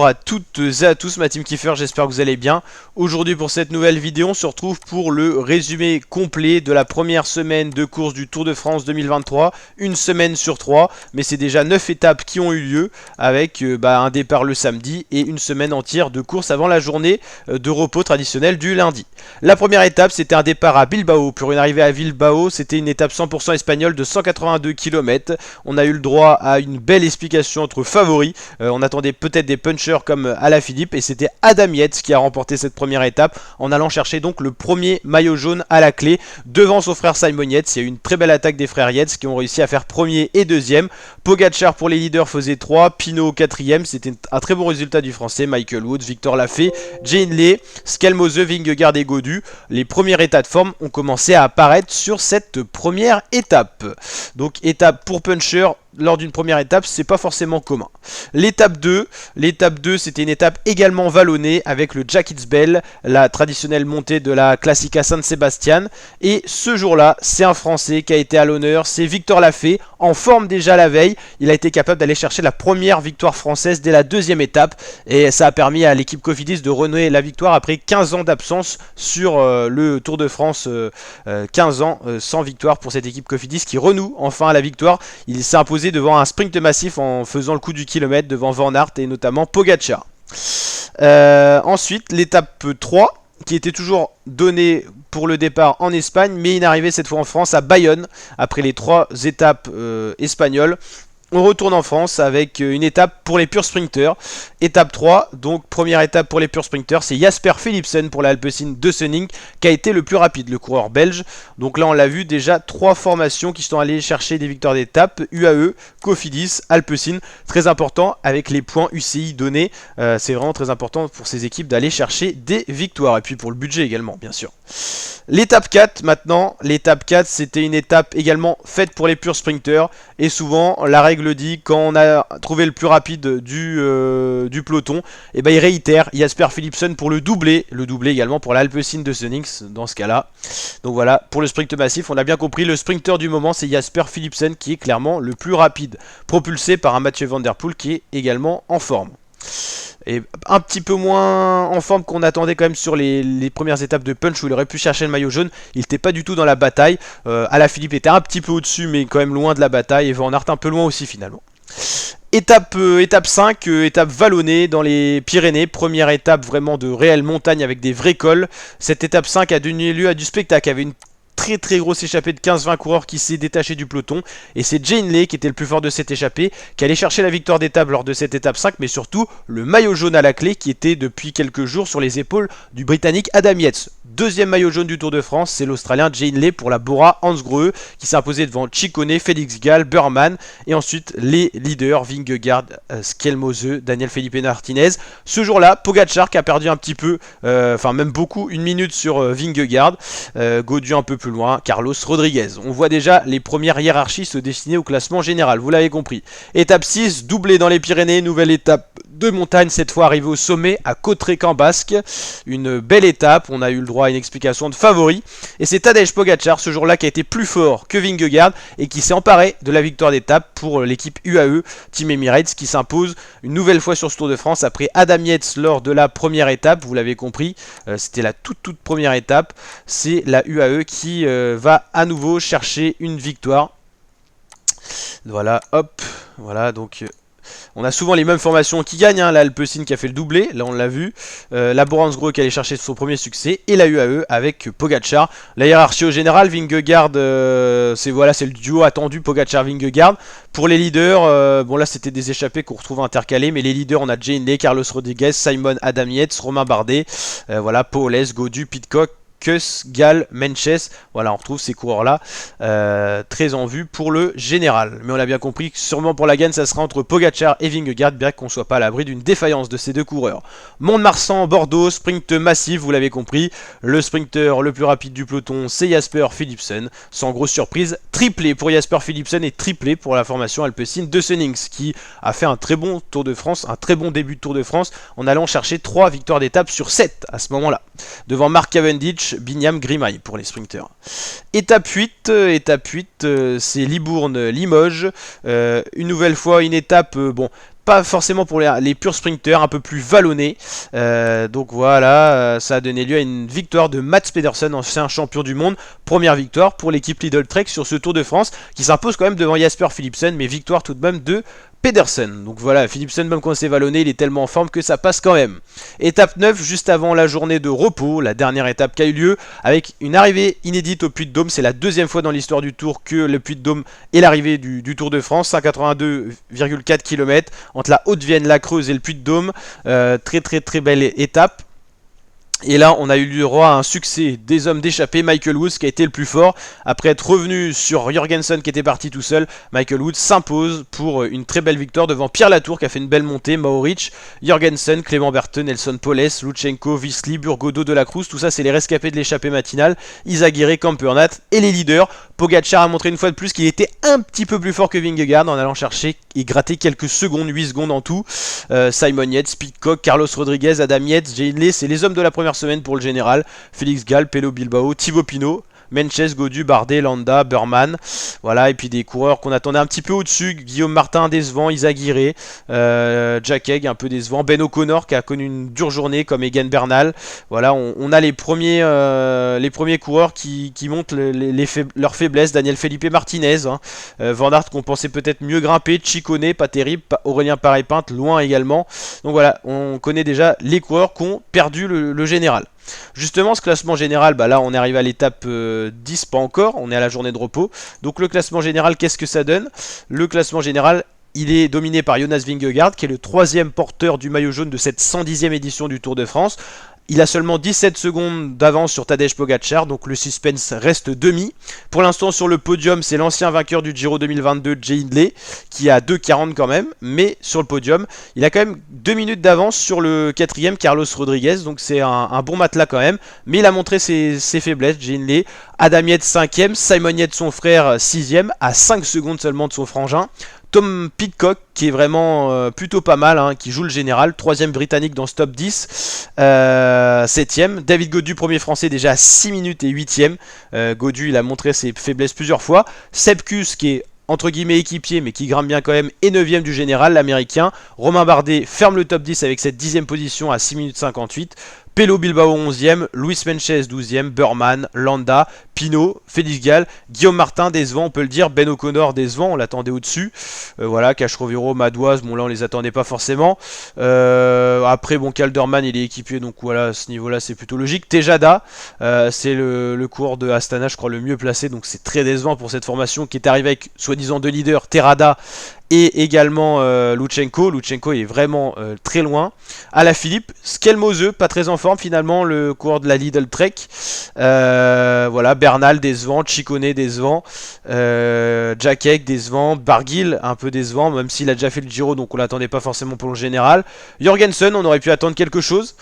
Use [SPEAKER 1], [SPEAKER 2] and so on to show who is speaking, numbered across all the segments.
[SPEAKER 1] Bonjour à toutes et à tous, ma team Kiefer, j'espère que vous allez bien. Aujourd'hui pour cette nouvelle vidéo, on se retrouve pour le résumé complet de la première semaine de course du Tour de France 2023. Une semaine sur 3, mais c'est déjà 9 étapes qui ont eu lieu avec un départ le samedi et une semaine entière de course avant la journée de repos traditionnelle du lundi. La première étape, c'était un départ à Bilbao. Pour une arrivée à Bilbao, c'était une étape 100% espagnole de 182 km. On a eu le droit à une belle explication entre favoris. On attendait peut-être des punchers comme Alaphilippe et c'était Adam Yates qui a remporté cette première étape en allant chercher donc le premier maillot jaune à la clé devant son frère Simon Yates. Il y a eu une très belle attaque des frères Yates qui ont réussi à faire premier et deuxième. Pogacar pour les leaders faisait 3, Pinot 4ème, c'était un très bon résultat du français, Michael Woods, Victor Lafay, Jane Lay, Skelmose, Vingegaard et Gaudu. Les premiers états de forme ont commencé à apparaître sur cette première étape. Donc étape pour puncher lors d'une première étape, c'est pas forcément commun. L'étape 2, c'était une étape également vallonnée avec le Jack Itzbell, la traditionnelle montée de la Classica San Sebastian. Et ce jour-là, c'est un Français qui a été à l'honneur, c'est Victor Lafay, en forme déjà la veille. Il a été capable d'aller chercher la première victoire française dès la deuxième étape. Et ça a permis à l'équipe Cofidis de renouer la victoire après 15 ans d'absence sur le Tour de France. 15 ans sans victoire pour cette équipe Cofidis qui renoue enfin à la victoire. Il s'est imposé devant un sprint massif en faisant le coup du kilomètre devant Van Aert et notamment Pogacar. Ensuite, l'étape 3 qui était toujours donnée pour le départ en Espagne, mais une arrivée cette fois en France à Bayonne après les 3 étapes espagnoles. On retourne en France avec une étape pour les purs sprinters. Étape 3, donc première étape pour les purs sprinters, c'est Jasper Philipsen pour la Alpecin de Sunning qui a été le plus rapide, le coureur belge. Donc là on l'a vu déjà 3 formations qui sont allées chercher des victoires d'étape, UAE, Cofidis, Alpecin. Très important avec les points UCI donnés, c'est vraiment très important pour ces équipes d'aller chercher des victoires. Et puis pour le budget également bien sûr. L'étape 4 maintenant, l'étape 4 c'était une étape également faite pour les purs sprinters. Et souvent la règle dit quand on a trouvé le plus rapide du peloton, et ben il réitère Jasper Philipsen pour le doublé également pour l'Alpecin de Sunings dans ce cas là. Donc voilà, pour le sprint massif on a bien compris, le sprinter du moment c'est Jasper Philipsen qui est clairement le plus rapide, propulsé par un Mathieu Van Der Poel qui est également en forme. Et un petit peu moins en forme qu'on attendait quand même sur les premières étapes de punch où il aurait pu chercher le maillot jaune. Il n'était pas du tout dans la bataille. Alaphilippe était un petit peu au-dessus mais quand même loin de la bataille. Et Van Aert un peu loin aussi finalement. Étape 5, étape vallonnée dans les Pyrénées. Première étape vraiment de réelle montagne avec des vrais cols. Cette étape 5 a donné lieu à du spectacle. Il y avait une très grosse échappée de 15-20 coureurs qui s'est détaché du peloton et c'est Jane Lay qui était le plus fort de cette échappée qui allait chercher la victoire d'étape lors de cette étape 5 mais surtout le maillot jaune à la clé qui était depuis quelques jours sur les épaules du Britannique Adam Yates. Deuxième maillot jaune du Tour de France, c'est l'Australien Jane Lay pour la Bora Hansgrohe qui s'est imposé devant Ciccone, Félix Gall, Burman et ensuite les leaders Vingegaard, Skelmose, Daniel Felipe Martinez. Ce jour-là, Pogacar qui a perdu un petit peu, enfin même beaucoup, une minute sur Vingegaard, Gaudu un peu plus loin, Carlos Rodriguez. On voit déjà les premières hiérarchies se dessiner au classement général, vous l'avez compris. Étape 6, doublé dans les Pyrénées, nouvelle étape de montagne, cette fois arrivée au sommet à Cautrec-en-Basque. Une belle étape, on a eu le droit à une explication de favori. Et c'est Tadej Pogacar ce jour-là qui a été plus fort que Vingegaard et qui s'est emparé de la victoire d'étape pour l'équipe UAE, Team Emirates, qui s'impose une nouvelle fois sur ce Tour de France après Adam Yates lors de la première étape, vous l'avez compris, c'était la toute première étape. C'est la UAE qui va à nouveau chercher une victoire. Voilà, hop, voilà donc... on a souvent les mêmes formations qui gagnent, hein. L'Alpecin qui a fait le doublé, là on l'a vu, la Bora Hansgrohe qui allait chercher son premier succès, et la UAE avec Pogacar. La hiérarchie au général, Vingegaard, c'est le duo attendu Pogacar-Vingegaard. Pour les leaders, bon là c'était des échappés qu'on retrouve intercalés, mais les leaders on a Jane Lay, Carlos Rodriguez, Simon Adam Yates, Romain Bardet, voilà, Powles, Gaudu, Pidcock, Kuss, Gall, Menches, voilà on retrouve ces coureurs là très en vue pour le général, mais on a bien compris que sûrement pour la gagne ça sera entre Pogacar et Vingegaard, bien qu'on soit pas à l'abri d'une défaillance de ces deux coureurs. Mont-de-Marsan, Bordeaux, sprint massif, vous l'avez compris, le sprinter le plus rapide du peloton c'est Jasper Philipsen, sans grosse surprise, triplé pour Jasper Philipsen et triplé pour la formation Alpecin de Sunnings qui a fait un très bon Tour de France, un très bon début de Tour de France en allant chercher 3 victoires d'étape sur 7 à ce moment là, devant Mark Cavendish, Binyam Grimaille pour les sprinters. Étape 8, c'est Libourne-Limoges. Une nouvelle fois une étape pas forcément pour les purs sprinters, un peu plus vallonnés. Donc voilà, ça a donné lieu à une victoire de Mats Pedersen, ancien champion du monde. Première victoire pour l'équipe Lidl Trek sur ce Tour de France, qui s'impose quand même devant Jasper Philipsen, mais victoire tout de même de Pedersen. Donc voilà, Philipsen, même quand c'est vallonné, il est tellement en forme que ça passe quand même. Étape 9, juste avant la journée de repos, la dernière étape qui a eu lieu, avec une arrivée inédite au Puy-de-Dôme. C'est la deuxième fois dans l'histoire du Tour que le Puy-de-Dôme est l'arrivée du Tour de France. 182,4 km entre la Haute-Vienne, la Creuse et le Puy-de-Dôme. Très belle étape. Et là, on a eu le droit à un succès des hommes d'échappée. Michael Woods qui a été le plus fort. Après être revenu sur Jorgensen qui était parti tout seul, Michael Woods s'impose pour une très belle victoire devant Pierre Latour qui a fait une belle montée, Maurich, Jorgensen, Clément Berthe, Nelson Poles, Lutsenko, Visly, Burgodo, De la Cruz. Tout ça, c'est les rescapés de l'échappée matinale. Isaguirre, Kampernat et les leaders. Pogacar a montré une fois de plus qu'il était un petit peu plus fort que Vingegaard en allant chercher et gratter quelques secondes, 8 secondes en tout. Simon Yates, Pidcock, Carlos Rodriguez, Adam Yates, Jay Hindley, c'est les hommes de la première semaine pour le général. Félix Gall, Pello Bilbao, Thibaut Pinot, Menches, Godu, Bardet, Landa, Burman. Voilà, et puis des coureurs qu'on attendait un petit peu au-dessus. Guillaume Martin décevant, Isaguirre, Jack Egg un peu décevant, Ben O'Connor qui a connu une dure journée comme Egan Bernal. Voilà, on a les premiers coureurs qui montrent leurs faiblesses. Daniel Felipe Martinez, hein. Van Aert qu'on pensait peut-être mieux grimper, Chicone, pas terrible, Aurélien Paré-Pinte, loin également. Donc voilà, on connaît déjà les coureurs qui ont perdu le général. Justement, ce classement général, bah là on est arrivé à l'étape 10, pas encore, on est à la journée de repos. Donc le classement général, qu'est-ce que ça donne? Le classement général, il est dominé par Jonas Vingegaard, qui est le troisième porteur du maillot jaune de cette 110e édition du Tour de France. Il a seulement 17 secondes d'avance sur Tadej Pogacar, donc le suspense reste demi. Pour l'instant sur le podium, c'est l'ancien vainqueur du Giro 2022, Jay Hindley, qui a 2,40 quand même, mais sur le podium, il a quand même 2 minutes d'avance sur le quatrième, Carlos Rodriguez, donc c'est un bon matelas quand même, mais il a montré ses faiblesses, Jay Hindley. Adam Yates 5ème, Simon Yates son frère 6ème, à 5 secondes seulement de son frangin. Tom Pidcock qui est vraiment plutôt pas mal, hein, qui joue le général, 3ème britannique dans ce top 10, 7ème. David Gaudu, premier français, déjà à 6 minutes et 8ème. Gaudu, il a montré ses faiblesses plusieurs fois. Sepkus qui est entre guillemets équipier mais qui grimpe bien quand même, et 9ème du général, l'américain. Romain Bardet ferme le top 10 avec cette 10ème position à 6 minutes 58. Pello Bilbao 11ème, Luis Menches 12ème, Burman, Landa, Pinot, Félix Gall, Guillaume Martin décevant, on peut le dire, Ben O'Connor décevant, on l'attendait au-dessus. Voilà, Cache-Roviro, Madoise, bon là on les attendait pas forcément. Après bon, Calderman il est équipier, donc voilà, à ce niveau-là c'est plutôt logique. Tejada, c'est le coureur de Astana, je crois le mieux placé, donc c'est très décevant pour cette formation qui est arrivée avec soi-disant deux leaders, Terrada et également Lutsenko. Lutsenko est vraiment très loin. Alaphilippe, Skelmose, pas très en forme finalement, le coureur de la Lidl Trek. Voilà, Bernal décevant, Chicone décevant, Jack Egg décevant, Barguil un peu décevant, même s'il a déjà fait le Giro, donc on l'attendait pas forcément pour le général. Jorgensen, on aurait pu attendre quelque chose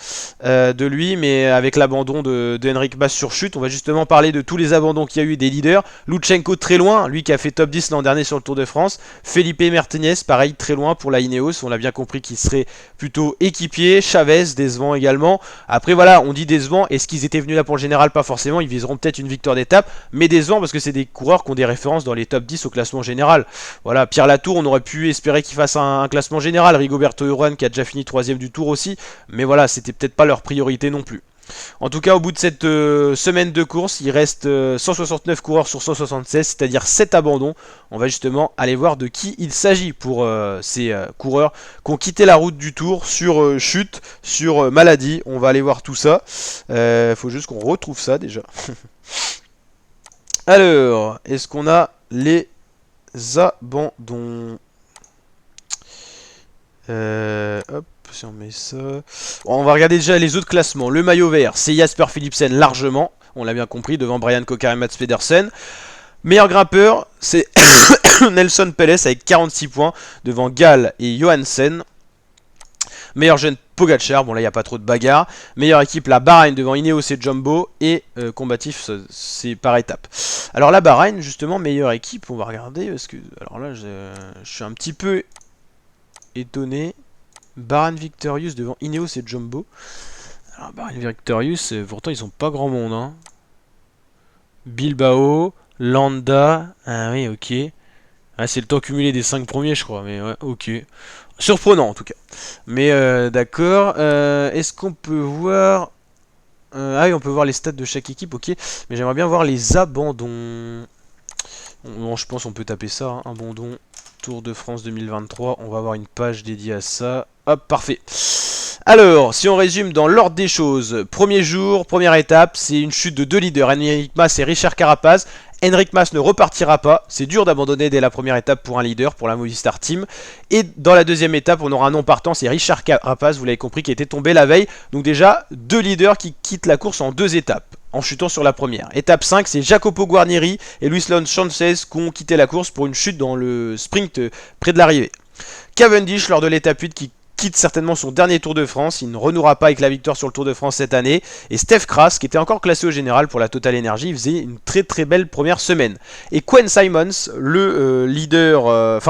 [SPEAKER 1] de lui, mais avec l'abandon de Henrik Mas sur chute, on va justement parler de tous les abandons qu'il y a eu des leaders. Lutsenko très loin, lui qui a fait top 10 l'an dernier sur le Tour de France. Felipe Martinez, pareil, très loin pour la Ineos, on l'a bien compris qu'il serait plutôt équipier. Chavez, décevant également. Après voilà, on dit décevant, est-ce qu'ils étaient venus là pour le général? Pas forcément, ils viseront peut-être une victoire d'étape, mais décevant parce que c'est des coureurs qui ont des références dans les top 10 au classement général. Voilà, Pierre Latour, on aurait pu espérer qu'il fasse un classement général. Rigoberto Urán qui a déjà fini 3ème du Tour aussi, mais voilà, c'était peut-être pas leur priorité non plus. En tout cas, au bout de cette semaine de course, il reste 169 coureurs sur 176, c'est-à-dire 7 abandons. On va justement aller voir de qui il s'agit pour ces coureurs qui ont quitté la route du Tour sur chute, sur maladie. On va aller voir tout ça. Faut juste qu'on retrouve ça déjà. Alors, est-ce qu'on a les abandons? Hop. Si on met ça... On va regarder déjà les autres classements. Le maillot vert, c'est Jasper Philipsen largement, on l'a bien compris, devant Brian Kocher et Mats Pedersen. Meilleur grimpeur, c'est Nelson Pelés avec 46 points, devant Gall et Johansen. Meilleur jeune, Pogacar, bon là il n'y a pas trop de bagarre. Meilleure équipe, la Bahreïn devant Ineos et Jumbo. Et combatif, c'est par étape. Alors la Bahreïn, justement, meilleure équipe, on va regarder. Parce que, alors là, je suis un petit peu étonné. Bahrain Victorious devant Ineos et Jumbo. Alors Bahrain Victorious, pourtant ils sont pas grand monde, hein. Bilbao, Landa, ah oui, ok. Ah, c'est le temps cumulé des 5 premiers je crois, mais ouais, ok. Surprenant en tout cas. Mais d'accord. Est-ce qu'on peut voir... ah oui, on peut voir les stats de chaque équipe, ok. Mais j'aimerais bien voir les abandons. Bon, je pense qu'on peut taper ça, hein. Abandon, Tour de France 2023. On va avoir une page dédiée à ça. Hop, parfait. Alors, si on résume dans l'ordre des choses, premier jour, première étape, c'est une chute de deux leaders, Enric Mas et Richard Carapaz. Enric Mas ne repartira pas, c'est dur d'abandonner dès la première étape pour un leader, pour la Movistar Team. Et dans la deuxième étape, on aura un non partant, c'est Richard Carapaz, vous l'avez compris, qui était tombé la veille. Donc déjà, deux leaders qui quittent la course en deux étapes, en chutant sur la première. Étape 5, c'est Jacopo Guarnieri et Luis Leon Sanchez qui ont quitté la course pour une chute dans le sprint près de l'arrivée. Cavendish, lors de l'étape 8, qui quitte certainement son dernier Tour de France, il ne renouera pas avec la victoire sur le Tour de France cette année, et Steph Kras, qui était encore classé au général pour la Total Energy, il faisait une très très belle première semaine. Et Quen Simons, le leader,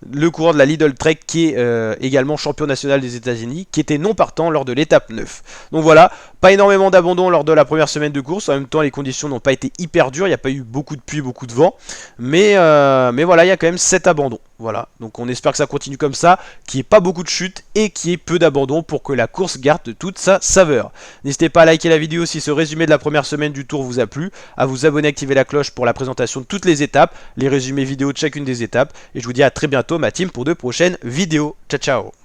[SPEAKER 1] le coureur de la Lidl Trek, qui est également champion national des États-Unis, qui était non partant lors de l'étape 9. Donc voilà, pas énormément d'abandon lors de la première semaine de course, en même temps les conditions n'ont pas été hyper dures, il n'y a pas eu beaucoup de pluie, beaucoup de vent, mais voilà, il y a quand même 7 abandons. Voilà, donc on espère que ça continue comme ça, qu'il n'y ait pas beaucoup de chutes et qu'il y ait peu d'abandon pour que la course garde toute sa saveur. N'hésitez pas à liker la vidéo si ce résumé de la première semaine du Tour vous a plu, à vous abonner, activer la cloche pour la présentation de toutes les étapes, les résumés vidéo de chacune des étapes, et je vous dis à très bientôt ma team pour de prochaines vidéos. Ciao ciao.